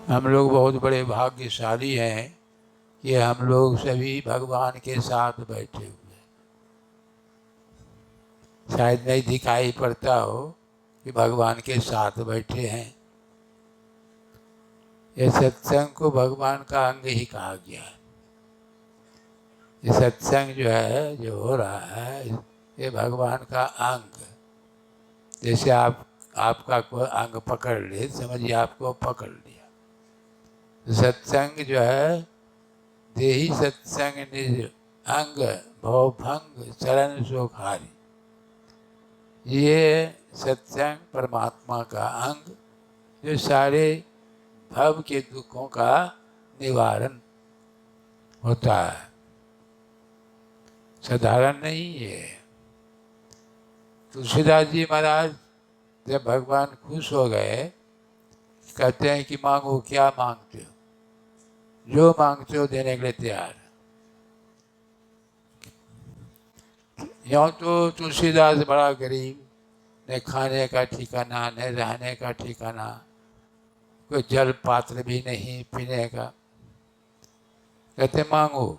हम लोग बहुत बड़े भाग्यशाली हैं कि हम लोग सभी भगवान के साथ बैठे हुए हैं। शायद नहीं दिखाई पड़ता हो कि भगवान के साथ बैठे हैं। ये सत्संग को भगवान का अंग ही कहा गया है। ये सत्संग जो है, जो हो रहा है, ये भगवान का अंग। जैसे आपका कोई अंग पकड़ ले, समझिए आपको पकड़ लिया। सत्संग जो है, देही सत्संग निज अंग भवभंग चरण सुखारी। ये सत्संग परमात्मा का अंग जो सारे भव के दुखों का निवारण होता है, साधारण नहीं है। तुलसीदास जी महाराज जब भगवान खुश हो गए, कहते हैं कि मांगो, क्या मांगते हो, जो मांगते हो देने के लिए तैयार। यूँ तो तुलसीदास बड़ा गरीब, न खाने का ठिकाना, न रहने का ठिकाना, कोई जल पात्र भी नहीं पीने का। कहते मांगो,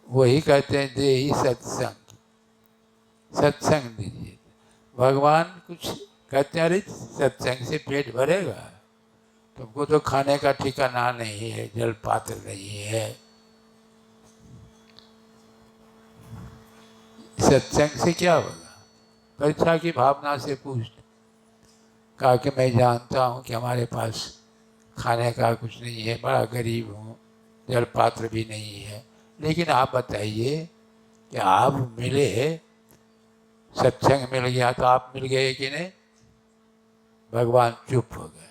वही कहते हैं दे ही सत्संग, सत्संग दीजिए। भगवान कुछ कहते हैं, अरे सत्संग से पेट भरेगा, तुमको तो खाने का ठिकाना नहीं है, जल पात्र नहीं है, सत्संग से क्या होगा। परीक्षा की भावना से पूछ, कहा कि मैं जानता हूँ कि हमारे पास खाने का कुछ नहीं है, बड़ा गरीब हूँ, जल पात्र भी नहीं है, लेकिन आप बताइए कि आप मिले, सत्संग मिल गया तो आप मिल गए कि नहीं। भगवान चुप हो गए,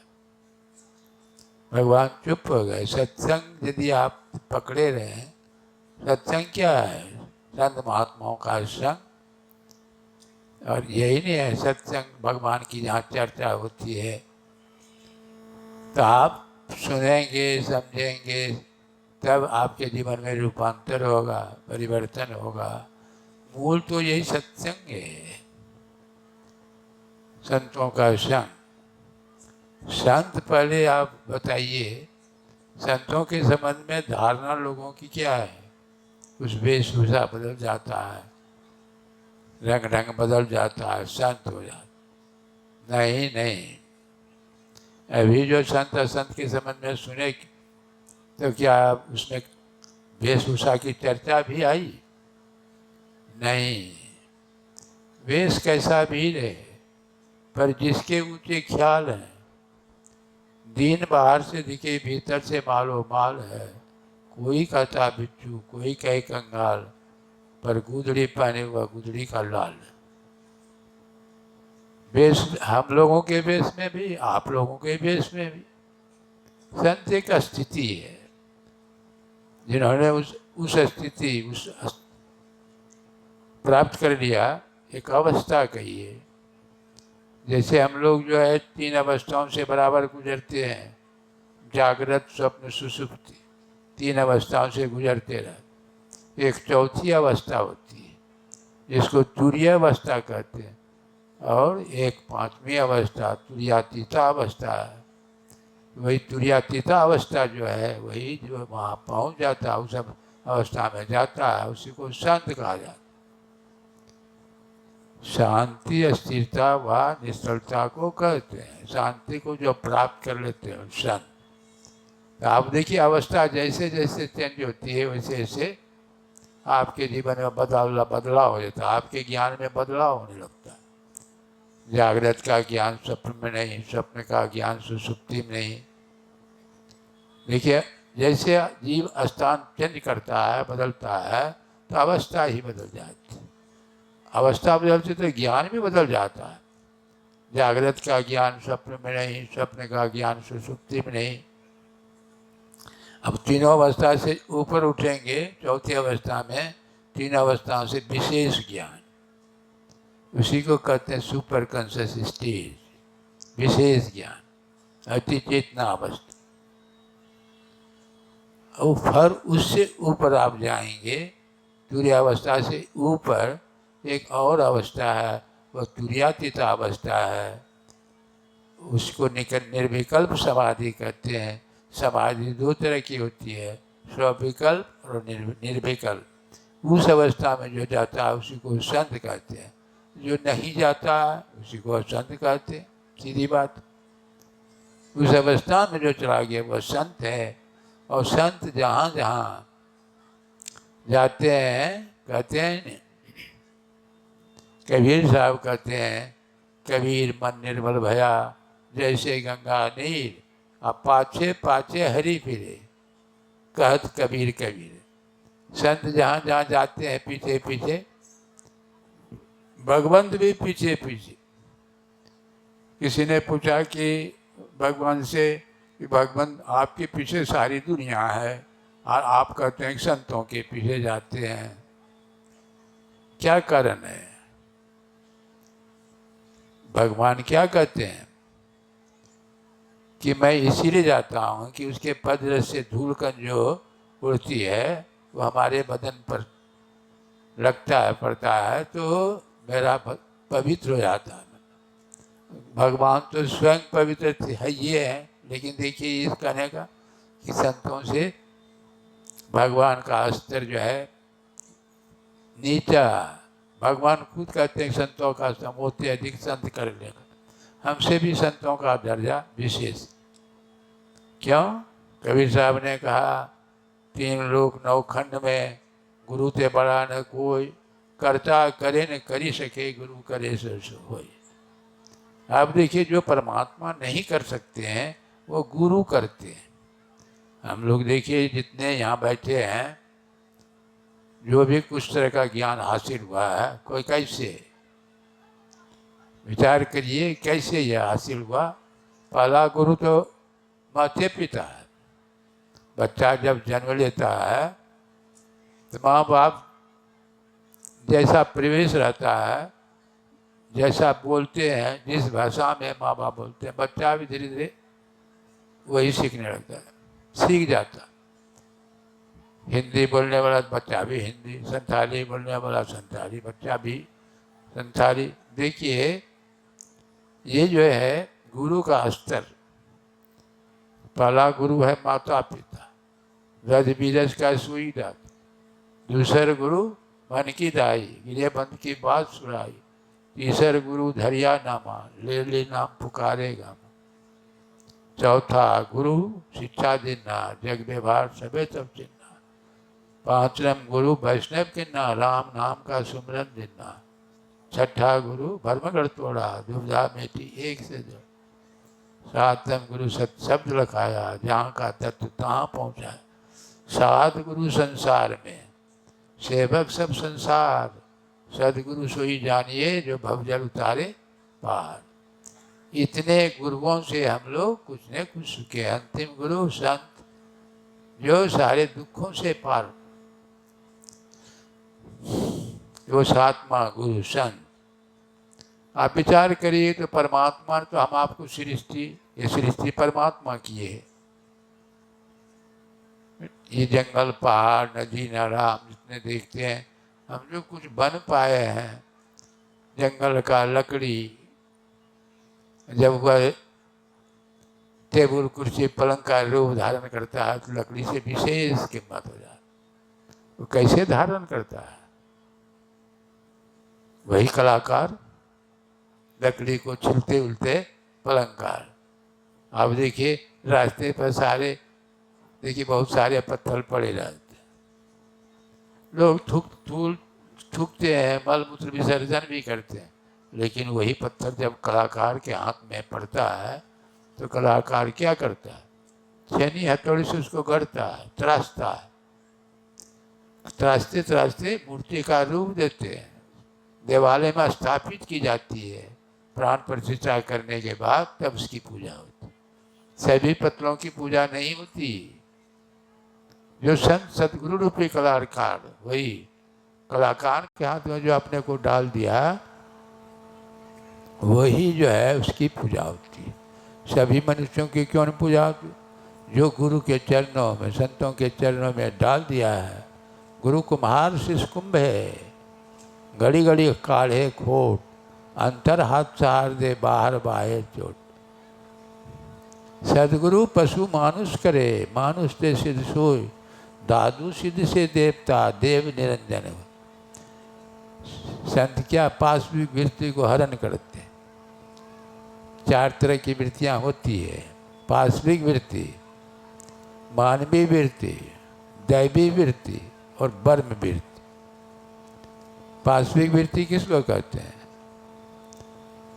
भगवान चुप हो गए। सत्संग यदि आप पकड़े रहे, सत्संग क्या है, संत महात्माओं का संग। और यही नहीं है, सत्संग भगवान की जहाँ चर्चा होती है तो आप सुनेंगे, समझेंगे, तब आपके जीवन में रूपांतर होगा, परिवर्तन होगा। मूल तो यही सत्संग है, संतों का संग। संत पहले आप बताइए, संतों के संबंध में धारणा लोगों की क्या है। कुछ वेशभूषा बदल जाता है, रंग ढंग बदल जाता है, संत हो जाता। नहीं नहीं, अभी जो संत असंत के संबंध में सुने तो क्या उसमें वेशभूषा की चर्चा भी आई? नहीं। वेश कैसा भी रहे, पर जिसके ऊंचे ख्याल हैं, दीन बाहर से दिखे भीतर से मालो माल है। कोई कहता बिच्छू, कोई कहे कंगाल, पर गुदड़ी पहने हुआ गुदड़ी का लाल। वेश हम लोगों के वेश में भी, आप लोगों के वेश में भी संत एक स्थिति है, जिन्होंने उस स्थिति प्राप्त कर लिया। एक अवस्था कही है, जैसे हम लोग जो है 3 अवस्थाओं से बराबर गुजरते हैं, जागृत स्वप्न सुषुप्ति, 3 अवस्थाओं से गुजरते रहे। एक चौथी अवस्था होती है जिसको तुरीय अवस्था कहते हैं, और एक 5वीं अवस्था तुरीयातीता अवस्था है। वही तुरीयातीता अवस्था जो है, वही जो वहाँ पहुँच जाता है, उस अवस्था में जाता है, उसी को शांत कहा जाता है। शांति स्थिरता व निश्चलता को कहते हैं। शांति को जो प्राप्त कर लेते हैं शांत। तो आप देखिए, अवस्था जैसे जैसे चेंज होती है वैसे वैसे आपके जीवन में बदलाव हो जाता है, आपके ज्ञान में बदलाव होने लगता है। जागृत का ज्ञान स्वप्न में नहीं, स्वप्न का ज्ञान सुषुप्ति में नहीं। देखिए, जैसे जीव स्थान चेंज करता है, बदलता है, तो अवस्था ही बदल जाती है। अवस्था बदलती तो ज्ञान भी बदल जाता है। जागृत का ज्ञान स्वप्न में नहीं, स्वप्न का ज्ञान सुषुप्ति में नहीं। अब तीनों अवस्था से ऊपर उठेंगे, चौथी अवस्था में 3 अवस्थाओं से विशेष ज्ञान, उसी को कहते हैं सुपर कॉन्शियस स्टेज, विशेष ज्ञान, अति चेतना अवस्था। और फिर उससे ऊपर आप जाएंगे, तुरीय अवस्था से ऊपर एक और अवस्था है, वह तुरीयातीता अवस्था है। उसको निर्विकल्प समाधि कहते हैं। समाधि दो तरह की होती है, स्वविकल्प और निर्विकल्प। उस अवस्था में जो जाता है उसी को संत कहते हैं, जो नहीं जाता है उसी को असंत कहते हैं। सीधी बात। उस अवस्था में जो चला गया वह संत है। और संत जहाँ जहाँ जाते हैं, कहते हैं, कबीर साहब कहते हैं, कबीर मन निर्मल भया जैसे गंगा नीर, अब पाछे पाछे हरि फिरे कहत कबीर कबीर। संत जहाँ जहाँ जाते हैं पीछे पीछे, भगवंत भी पीछे पीछे। किसी ने पूछा कि भगवान से कि भगवान आपके पीछे सारी दुनिया है और आप कहते हैं संतों के पीछे जाते हैं, क्या कारण है? भगवान क्या कहते हैं कि मैं इसीलिए जाता हूँ कि उसके पद रस से धूलकण जो उड़ती है वो हमारे बदन पर लगता है, पड़ता है, तो मेरा पवित्र हो जाता है। भगवान तो स्वयं पवित्र है ये है, लेकिन देखिए इस कहने का कि संतों से भगवान का स्तर जो है नीचा। भगवान खुद कहते हैं संतों का समोते अधिक संत कर लेगा। हमसे भी संतों का दर्जा विशेष। क्यों? कबीर साहब ने कहा, तीन लोक नौ खंड में गुरु ते बड़ा न कोई, करता करे न करी सके गुरु करे सो होय। आप देखिए, जो परमात्मा नहीं कर सकते हैं वो गुरु करते हैं। हम लोग देखिए जितने यहाँ बैठे हैं, जो भी कुछ तरह का ज्ञान हासिल हुआ है, कोई कैसे, विचार करिए कैसे यह हासिल हुआ। पहला गुरु तो माता पिता है। बच्चा जब जन्म लेता है तो माँ बाप जैसा परिवेश रहता है, जैसा बोलते हैं, जिस भाषा में माँ बाप बोलते हैं, बच्चा भी धीरे धीरे वही सीखने लगता है, सीख जाता। हिंदी बोलने वाला बच्चा भी हिंदी, संथाली बोलने वाला संथाली, बच्चा भी संथाली। देखिए ये जो है गुरु का स्तर। पहला गुरु है माता पिता, रज बीरज का सुई दाता। दूसरा गुरु मन की दाई, गिरे बंद की बात सुनाई। तीसर गुरु धरिया नामा, ले नाम पुकारेगा। चौथा गुरु शिक्षा देना, जग व्यवहार सबे सब चिन्ना। पांचम गुरु वैष्णव के ना, राम नाम का सुमरन देना। छठा गुरु भरमगढ़ तोड़ा, दुविधा मेटी एक से दो। सातम गुरु सत शब्द लखाया, जहाँ का तत्व तहाँ पहुँचा। सात गुरु संसार में, सेवक सब संसार। सदगुरु सोई जानिए, जो भवजल उतारे पार। इतने गुरुओं से हम लोग कुछ न कुछ सीखे। अंतिम गुरु संत, जो सारे दुखों से पार, वो सातवां गुरु संत। आप विचार करिए तो परमात्मा तो हम आपको सृष्टि, ये सृष्टि परमात्मा की है। ये जंगल पहाड़ नदी नाला हम जितने देखते हैं, हम जो कुछ बन पाए हैं, जंगल का लकड़ी, जब वह टेबल कुर्सी पलंग का रूप धारण करता है तो लकड़ी से विशेष कीमत हो जाती है। वो कैसे धारण करता है? वही कलाकार लकड़ी को छिलते उलते पलंगकार। आप देखिए रास्ते पर सारे, देखिए बहुत सारे पत्थर पड़े रहते हैं, लोग थूकते हैं, मल मूत्र विसर्जन भी करते हैं, लेकिन वही पत्थर जब कलाकार के हाथ में पड़ता है तो कलाकार क्या करता है? छेनी हथौड़ी से उसको गढ़ता है, तराशता है। तराशते तराशते मूर्ति का रूप देते हैं, देवालय में स्थापित की जाती है। प्राण प्रतिष्ठा करने के बाद तब उसकी पूजा होती। सभी पत्थरों की पूजा नहीं होती। जो संत सदगुरु रूपी कलाकार, वही कलाकार के हाथ में जो अपने को डाल दिया, वही जो है उसकी पूजा होती है। सभी मनुष्यों की क्यों नहीं पूजा होती? जो गुरु के चरणों में, संतों के चरणों में डाल दिया है। गुरु कुम्हार शिष्य कुंभ है, घड़ी घड़ी काढ़े खोट, अंतर हाथ सहार दे बाहर बाहे चोट। सदगुरु पशु मानुष करे, मानुष ते सिद्ध सोय, दादू सिद्ध से देवता, देव निरंजन। संत क्या पाशविक वृत्ति को हरण करते हैं। 4 तरह की वृत्तियाँ होती है, पाशविक वृत्ति, मानवीय वृत्ति, दैवी वृत्ति और ब्रह्म वृत्ति। पाशविक वृत्ति किसको कहते हैं?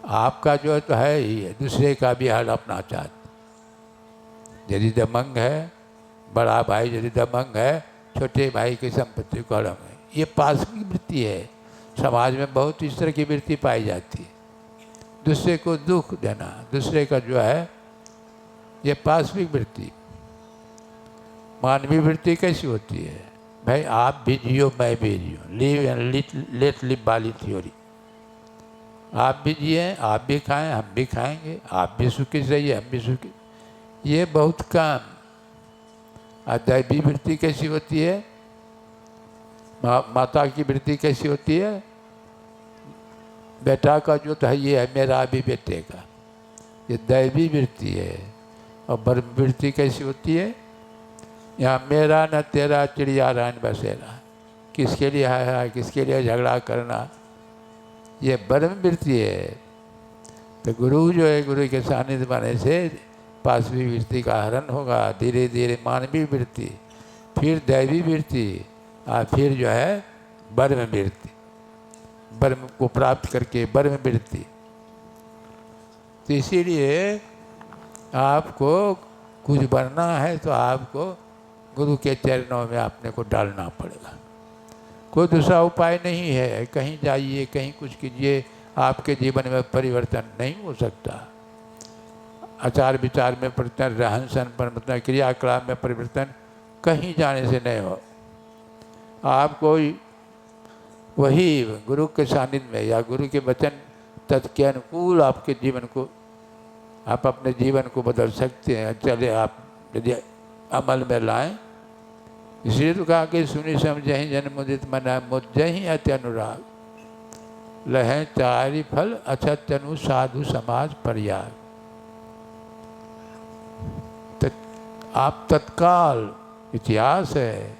आपका जो तो है ही है, दूसरे का भी हड़पना चाहते। यदि दबंग है, बड़ा भाई यदि दबंग है, छोटे भाई की संपत्ति को हड़प है, ये पाशविक वृत्ति है। समाज में बहुत इस तरह की वृत्ति पाई जाती है, दूसरे को दुख देना, दूसरे का जो है, ये पाशविक वृत्ति। मानवीय वृत्ति कैसी होती है? भाई आप भी जियो, मैं भी जियो, लिव एंड लेट लिव वाली थ्योरी। आप भी जिए, आप भी खाएं, हम भी खाएंगे, आप भी सुखी रहिए, हम भी सुखी। ये बहुत काम। दैवी वृत्ति कैसी होती है? माता की वृत्ति कैसी होती है? बेटा का जो तो है ये है, मेरा भी बेटे का, ये दैवी वृत्ति है। और ब्रह्म वृत्ति कैसी होती है? यहाँ मेरा न तेरा चिड़िया रान बसेरा, किसके लिए है, किसके लिए झगड़ा करना, ये ब्रह्म वृत्ति है। तो गुरु जो है, गुरु के सानिध्य बनने से पाशविक वृत्ति का हरण होगा। धीरे धीरे मानवीय वृत्ति, फिर दैवी वृत्ति, और फिर जो है ब्रह्म वृत्ति। ब्रह्म को प्राप्त करके ब्रह्म वृत्ति। तो इसीलिए आपको कुछ बनना है तो आपको गुरु के चरणों में अपने को डालना पड़ेगा। कोई दूसरा उपाय नहीं है। कहीं जाइए, कहीं कुछ कीजिए, आपके जीवन में परिवर्तन नहीं हो सकता। आचार विचार में परिवर्तन, रहन सहन परिवर्तन, क्रियाकलाप में परिवर्तन कहीं जाने से नहीं हो। आपको वही गुरु के सानिध्य में या गुरु के वचन तत्के अनुकूल आपके जीवन को, आप अपने जीवन को बदल सकते हैं। चले आप यदि अमल में लाएं। इसलिए तो कहा कि सुनी समझहि जन मुदित मना, मुझहि अति अनुराग, लहें चारि फल अछत अनु साधु समाज पर्याग। आप तत्काल, इतिहास है,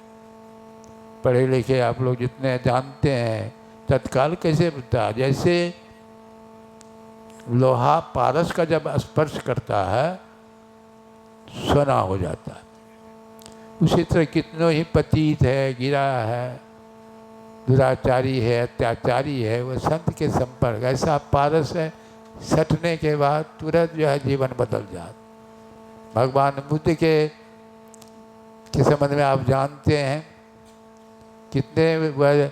पढ़े लिखे आप लोग जितने जानते हैं, तत्काल कैसे बनता है? जैसे लोहा पारस का जब स्पर्श करता है सोना हो जाता है। उसी तरह कितनों ही पतित है, गिरा है, दुराचारी है, अत्याचारी है, वो संत के संपर्क ऐसा पारस है, सटने के बाद तुरंत जो है जीवन बदल जाता। भगवान बुद्ध के संबंध में आप जानते हैं, कितने वह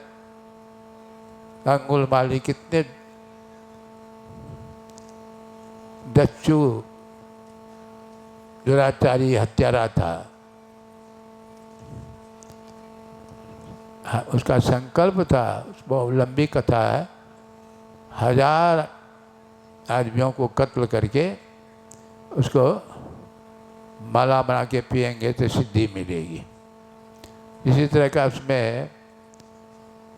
अंगुलमाली, कितने दच्चू दुराचारी हत्यारा था। उसका संकल्प था, बहुत लंबी कथा है, 1000 आदमियों को कत्ल करके उसको माला बना के पिएंगे तो सिद्धि मिलेगी। इसी तरह का उसमें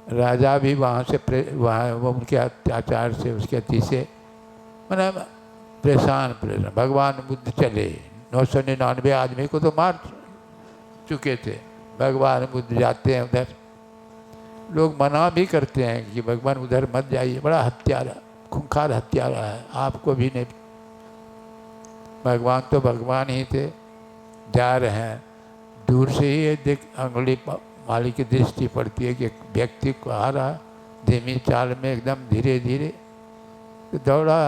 राजा भी वहाँ से वहाँ वो उनके अत्याचार से, उसके अति से मतलब परेशान। भगवान बुद्ध चले, 999 आदमी को तो मार चुके थे। भगवान बुद्ध जाते हैं उधर, लोग मना भी करते हैं कि भगवान उधर मत जाइए, बड़ा हत्यारा, खूंखार हत्यारा है, आपको भी नहीं। भगवान तो भगवान ही थे। जा रहे हैं, दूर से ही देख अंगुली माली की दृष्टि पड़ती है कि एक व्यक्ति को आ रहा, धीमी चाल में एकदम धीरे धीरे, तो दौड़ा,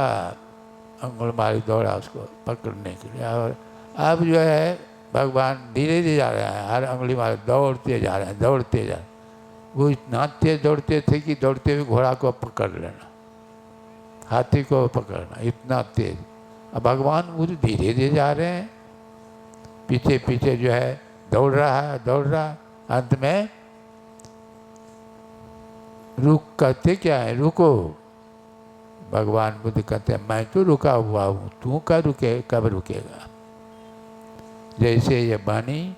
अंगुल माली दौड़ा उसको पकड़ने के लिए। और अब जो है भगवान धीरे धीरे जा रहे हैं, हर अंगुली माली दौड़ते जा रहे हैं, दौड़ते जा रहे हैं। वो इतना तेज दौड़ते थे कि दौड़ते हुए घोड़ा को पकड़ लेना, हाथी को पकड़ना, इतना तेज। अब भगवान वो धीरे धीरे जा रहे हैं, पीछे पीछे जो है दौड़ रहा है, दौड़ रहा। अंत में रुक, कहते क्या है, रुको। भगवान बुद्ध कहते हैं मैं तो रुका हुआ हूँ, तू कब रुकेगा। जैसे ये बानी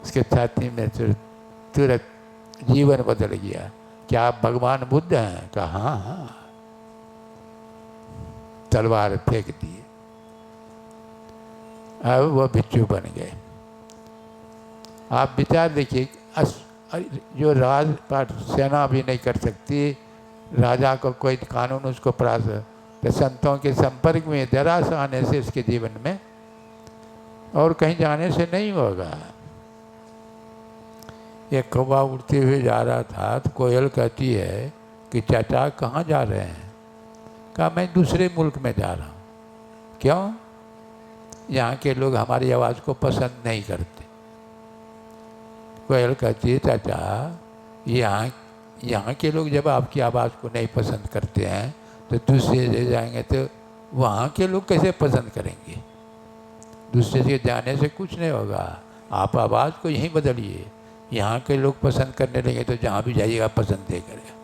उसके छाती में तुरंत जीवन बदल गया। क्या आप भगवान बुद्ध हैं? कहा हाँ हाँ। तलवार फेंक दिए, अब वो भिक्षु बन गए। आप विचार देखिए, जो राजपाट सेना भी नहीं कर सकती, राजा को कोई कानून उसको तो संतों के संपर्क में जरा सा आने से इसके जीवन में और कहीं जाने से नहीं होगा। एक कौवा उड़ते हुए जा रहा था तो कोयल कहती है कि चाचा कहाँ जा रहे हैं? कहा मैं दूसरे मुल्क में जा रहा हूँ। क्यों? यहाँ के लोग हमारी आवाज़ को पसंद नहीं करते। कोयल कहती है चाचा यहाँ के लोग जब आपकी आवाज़ को नहीं पसंद करते हैं तो दूसरे जगह जाएंगे तो वहाँ के लोग कैसे पसंद करेंगे? दूसरे जगह जाने से कुछ नहीं होगा, आप आवाज़ को यहीं बदलिए। यहाँ के लोग पसंद करने लगे तो जहाँ भी जाइएगा पसंद दे करेगा।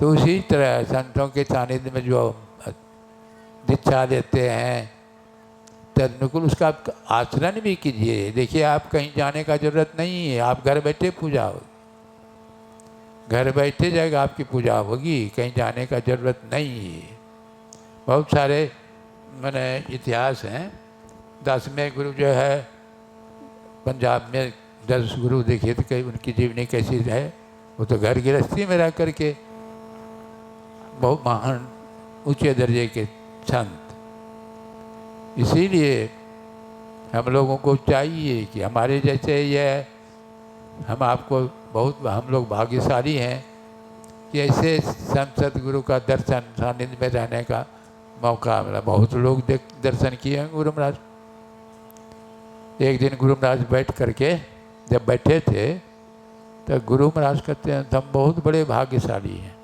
तो उसी तरह संतों के सानिध्य में जो दीक्षा देते हैं तदनुकूल उसका आप आचरण भी कीजिए। देखिए आप कहीं जाने का ज़रूरत नहीं है, आप घर बैठे पूजा होगी, घर बैठे जाएगा आपकी पूजा होगी, कहीं जाने का ज़रूरत नहीं है। बहुत सारे मैंने इतिहास हैं। 10वें गुरु जो है पंजाब में 10 गुरु देखिए तो कहीं उनकी जीवनी कैसी है। वो तो घर गृहस्थी में रह करके बहुत महान ऊंचे दर्जे के संत। इसीलिए हम लोगों को चाहिए कि हमारे जैसे ये हम लोग भाग्यशाली हैं कि ऐसे संत सदगुरु का दर्शन सानिध्य में रहने का मौका मिला। बहुत लोग दर्शन किए हैं गुरु महाराज। एक दिन गुरु महाराज बैठ करके जब बैठे थे तो गुरु महाराज कहते हैं हम बहुत बड़े भाग्यशाली हैं।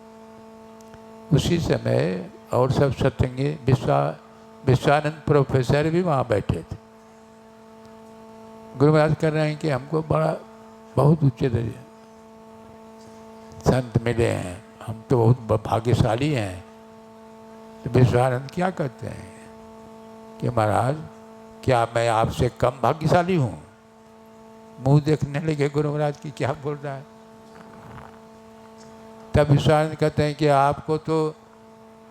उसी समय और सब सत्संगी विश्वानंद प्रोफेसर भी वहाँ बैठे थे। गुरु महाराज कर रहे हैं कि हमको बहुत ऊंचे दर्जे संत मिले हैं, हम तो बहुत भाग्यशाली हैं। तो विश्वानंद क्या कहते हैं कि महाराज क्या मैं आपसे कम भाग्यशाली हूँ? मुंह देखने लगे गुरु महाराज की क्या बोल रहा है। तब विश्वानंद कहते हैं कि आपको तो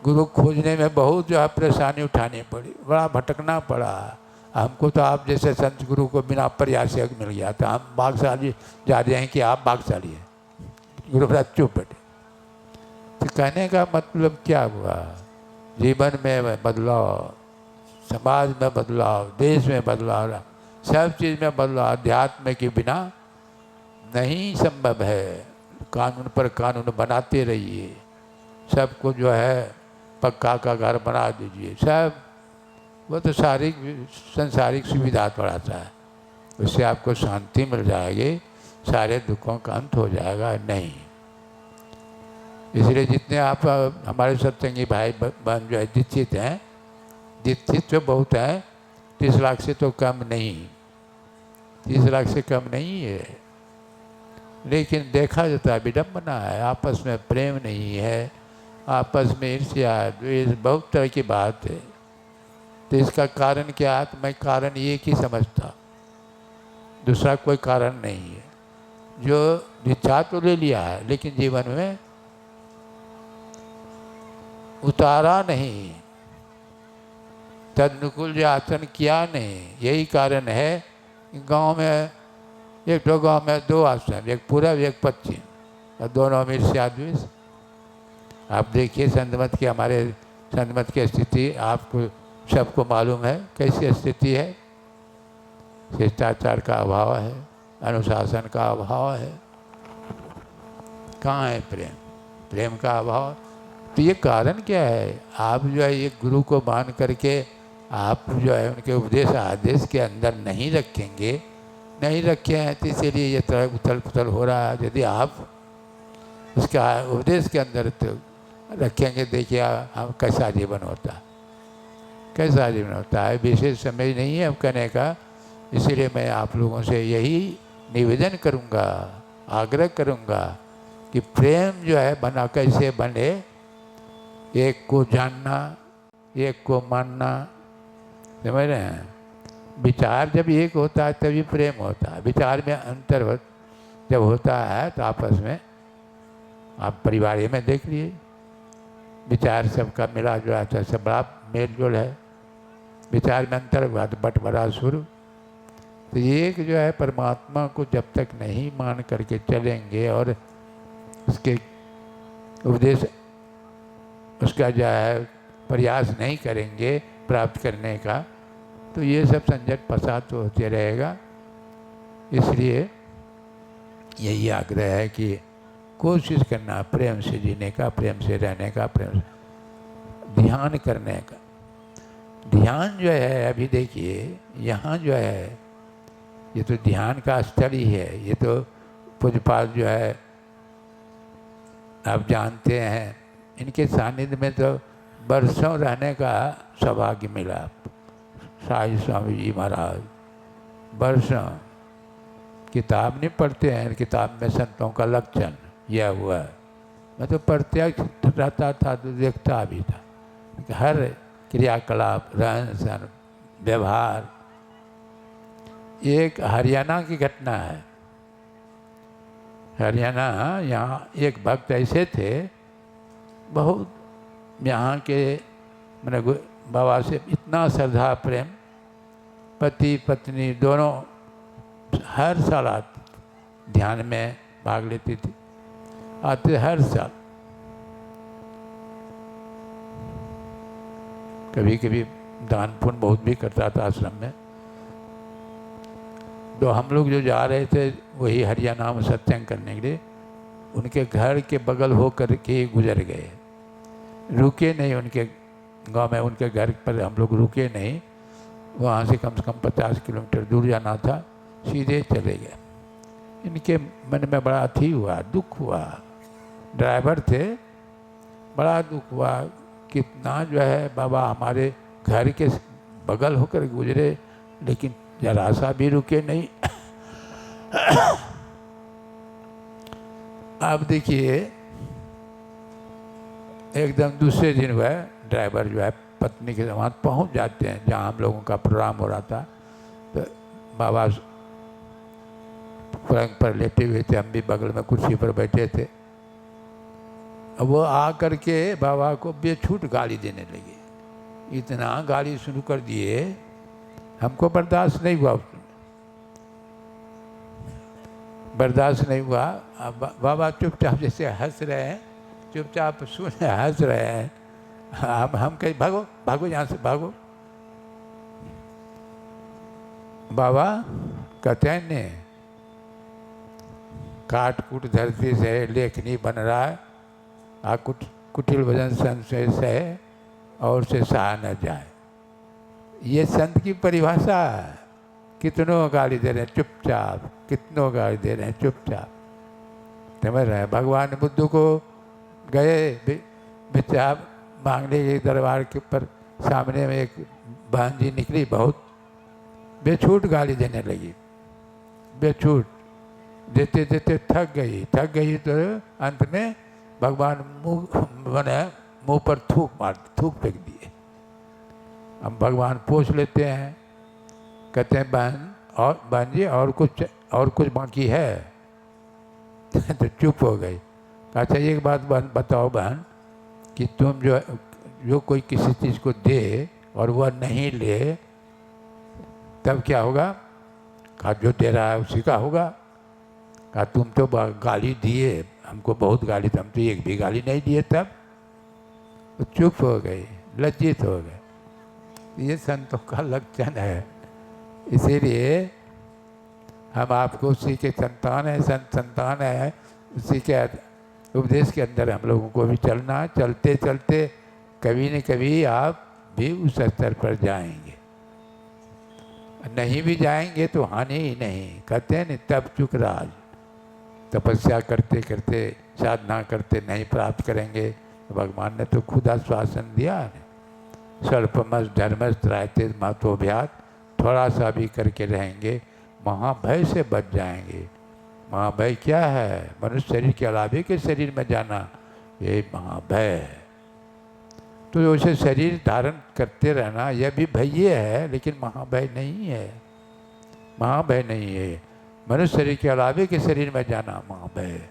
गुरु खोजने में बहुत जो है परेशानी उठानी पड़ी, बड़ा भटकना पड़ा। हमको तो आप जैसे संत गुरु को बिना प्रयास से मिल गया, तो हम भाग्यशाली जा रहे हैं कि आप भाग्यशाली हैं। गुरु महाराज चुप बैठे। तो कहने का मतलब क्या हुआ? जीवन में बदलाव, समाज में बदलाव, देश में बदलाव, सब चीज़ में बदलाव अध्यात्म के बिना नहीं संभव है। कानून पर कानून बनाते रहिए, सबको जो है पक्का का घर बना दीजिए, सब वो तो संसारिक सुविधा बढ़ाता है। उससे आपको शांति मिल जाएगी, सारे दुखों का अंत हो जाएगा नहीं। इसलिए जितने आप हमारे सत्संगी भाई बहन जो है दीक्षित हैं, दीक्षित तो बहुत हैं, 30 लाख से तो कम नहीं, 30 लाख से कम नहीं है। लेकिन देखा जाता है विडम्बना है, आपस में प्रेम नहीं है, आपस में ईर्ष्या द्वेष बहुत तरह की बात है। तो इसका कारण क्या है? तो मैं कारण एक ही समझता, दूसरा कोई कारण नहीं है। जो दीक्षा तो ले लिया है लेकिन जीवन में उतारा नहीं, तदनुकूल जो आचरण किया नहीं। यही कारण है गांव में एक तो गांव में 2 आश्रम, एक पूरब एक पश्चिम, और दोनों में ईर्ष्या द्वेष। आप देखिए संतमत की, हमारे संतमत की स्थिति आपको सबको मालूम है कैसी स्थिति है। शिष्टाचार का अभाव है, अनुशासन का अभाव है, कहाँ है प्रेम? प्रेम का अभाव। तो ये कारण क्या है? आप जो है एक गुरु को मान करके आप जो है उनके उपदेश आदेश के अंदर नहीं रखेंगे, नहीं रखे हैं तो इसीलिए ये तरह उथल पुथल हो रहा है। यदि आप उसका उपदेश के अंदर तो रखेंगे, देखिए हम कैसा जीवन होता है, कैसा जीवन होता है। विशेष समय नहीं है अब कहने का। इसीलिए मैं आप लोगों से यही निवेदन करूँगा, आग्रह करूँगा कि प्रेम जो है बना कैसे बने, एक को जानना, एक को मानना, समझ रहे हैं? विचार जब एक होता है तभी प्रेम होता है। विचार में अंतर जब होता है तो आपस में, आप परिवार में देख लिए, विचार सबका मिला जुला था, सब बड़ा मेल जोल है। विचार में अंतर हुआ तो बंटवारा शुरू। तो एक जो है परमात्मा को जब तक नहीं मान करके चलेंगे और उसके उपदेश उसका जो है प्रयास नहीं करेंगे प्राप्त करने का, तो ये सब संजट फसाद तो होते रहेगा। इसलिए यही आग्रह है कि कोशिश करना प्रेम से जीने का, प्रेम से रहने का, प्रेम से ध्यान करने का। ध्यान जो है अभी देखिए यहाँ जो है ये तो ध्यान का स्थल ही है। ये तो पूज्यपाद जो है आप जानते हैं, इनके सानिध्य में तो बरसों रहने का सौभाग्य मिला। साई स्वामी जी महाराज बरसों किताब नहीं पढ़ते हैं, किताब में संतों का लक्षण यह हुआ है। मैं तो प्रत्यक्ष रहता था तो देखता भी था, हर क्रियाकलाप, रहन सहन, व्यवहार। एक हरियाणा की घटना है। हरियाणा, यहाँ एक भक्त ऐसे थे, बहुत यहाँ के मैंने बाबा से इतना श्रद्धा प्रेम, पति पत्नी दोनों हर साल आते, ध्यान में भाग लेती थी, आते हर साल। कभी कभी दान पुण्य बहुत भी करता था आश्रम में। तो हम लोग जो जा रहे थे वही हरियाणा में सत्संग करने के लिए, उनके घर के बगल हो कर के गुजर गए, रुके नहीं उनके गांव में। उनके घर पर हम लोग रुके नहीं, वहाँ से कम 50 किलोमीटर दूर जाना था, सीधे चले गए। इनके मन में बड़ा अथी हुआ, दुख हुआ। ड्राइवर थे, बड़ा दुख हुआ। कितना जो है बाबा हमारे घर के बगल होकर गुजरे, लेकिन जरा सा भी रुके नहीं। अब देखिए एकदम दूसरे दिन वह ड्राइवर जो है पत्नी के वहाँ पहुँच जाते हैं जहाँ हम लोगों का प्रोग्राम हो रहा था। तो बाबा पलंग पर लेटे हुए थे, हम भी बगल में कुर्सी पर बैठे थे। अब वो आ करके बाबा को बेछूट गाली देने लगे। इतना गाली शुरू कर दिए, हमको बर्दाश्त नहीं हुआ, बर्दाश्त नहीं हुआ। अब बाबा चुपचाप जैसे हंस रहे हैं, चुपचाप सुन हंस रहे हैं। हम कहीं भागो भागो यहाँ से भागो। बाबा कहते हैं ने काट कूट धरती से लेखनी बन रहा है, कुटिल वजन संशय से और से सहा न जाए। ये संत की परिभाषा है। कितनों गाली दे रहे हैं चुपचाप, कितनों गाली दे रहे हैं चुपचाप, समझ रहे हैं। भगवान बुद्ध को गए भिक्षा मांगने के दरबार के ऊपर, सामने में एक बहन जी निकली, बहुत बेछूट गाली देने लगी, बेछूट देते देते थक गई। तो अंत में भगवान मुंह पर थूक फेंक दिए। हम भगवान पूछ लेते हैं, कहते हैं बहन जी और कुछ बाकी है। तो चुप हो गई। अच्छा एक बात बताओ बहन, कि तुम जो कोई किसी चीज़ को दे और वह नहीं ले, तब क्या होगा? कहा जो दे रहा है उसी का होगा। कहा तुम तो गाली दिए, हमको बहुत गाली, हम तो एक भी गाली नहीं दिए। तब तो चुप हो गई, लज्जित हो गए। ये संतों का लक्षण है। इसीलिए हम आपको उसी के संतान है, संतान है, उसी के उपदेश के अंदर हम लोगों को भी चलना। चलते चलते कभी न कभी आप भी उस स्तर पर जाएंगे। नहीं भी जाएंगे तो हानि ही नहीं। कहते हैं न तब चुक राज, तपस्या करते करते, साधना करते नहीं प्राप्त करेंगे। तो भगवान ने तो खुद आश्वासन दिया है, स्वल्पमस धर्मस त्रायते महतोभ्यात, थोड़ा सा भी करके रहेंगे महाभय से बच जाएंगे। महाभय क्या है? मनुष्य शरीर के अलावे के शरीर में जाना, ये महाभय है। तो उसे शरीर धारण करते रहना यह भी भय है, लेकिन महाभय नहीं है। महाभय नहीं है। मनुष्य शरीर के अलावे के शरीर में जाना महाभय है।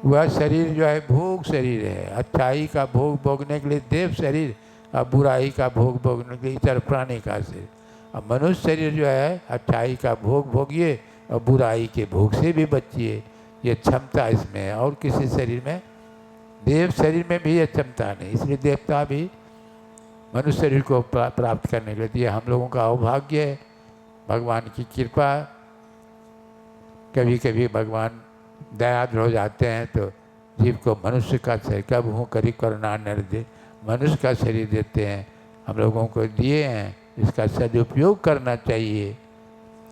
वह शरीर जो है भोग शरीर है, अच्छाई का भोग भोगने के लिए देव शरीर, अब बुराई का भोग भोगने के इतर प्राणी का शरीर। अब मनुष्य शरीर जो है अच्छाई का भोग भोगिए और बुराई के भोग से भी बचिए, ये क्षमता इसमें है। और किसी शरीर में, देव शरीर में भी ये क्षमता नहीं, इसलिए देवता भी मनुष्य शरीर को प्राप्त करने के लिए हम लोगों का अभाग्य है। भगवान की कृपा, कभी कभी भगवान दयालु हो जाते हैं तो जीव को मनुष्य का शरीर, कब हूँ करी करुणा नर दे, मनुष्य का शरीर देते हैं, हम लोगों को दिए हैं, इसका सदुपयोग करना चाहिए।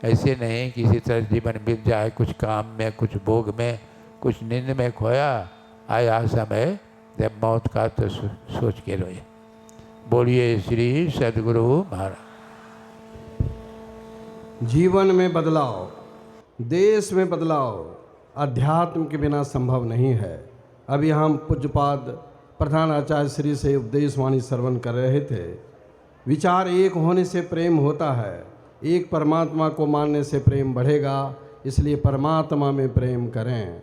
ऐसे नहीं किसी तरह जीवन बीत जाए, कुछ काम में, कुछ भोग में, कुछ नींद में खोया, आया समय जब मौत का तो सोच के रोए। बोलिए श्री सद्गुरु महाराज। जीवन में बदलाव, देश में बदलाव अध्यात्म के बिना संभव नहीं है। अभी हम पूज्यपाद प्रधान आचार्य श्री से उपदेश वाणी श्रवण कर रहे थे। विचार एक होने से प्रेम होता है, एक परमात्मा को मानने से प्रेम बढ़ेगा, इसलिए परमात्मा में प्रेम करें।